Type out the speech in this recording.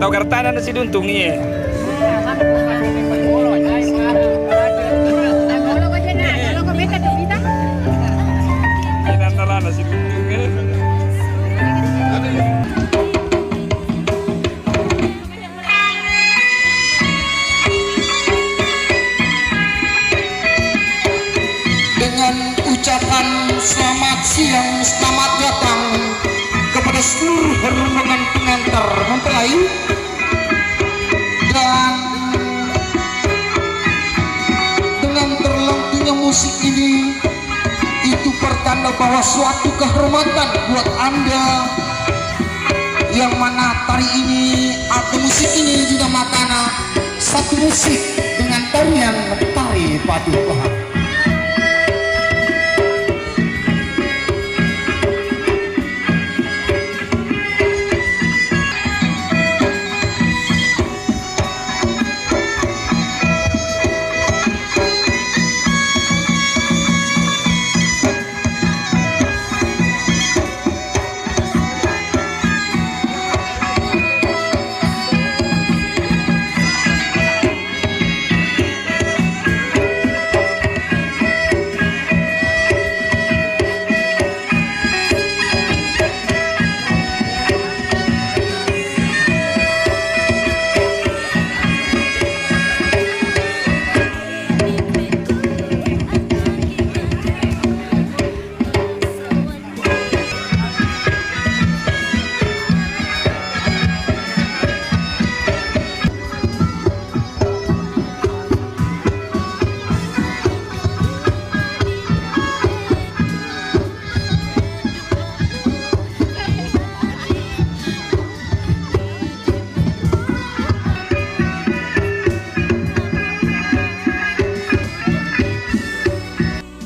Tahu kartana nasi duntung ya. Nasi duntung ya. Dengan ucapan selamat siang, selamat datang kepada seluruh rombongan pengantar mempelai, dan dengan terlengkungnya musik ini itu pertanda bahwa suatu kehormatan buat Anda yang mana tari ini atau musik ini juga makna satu musik dengan tarian tari paduka.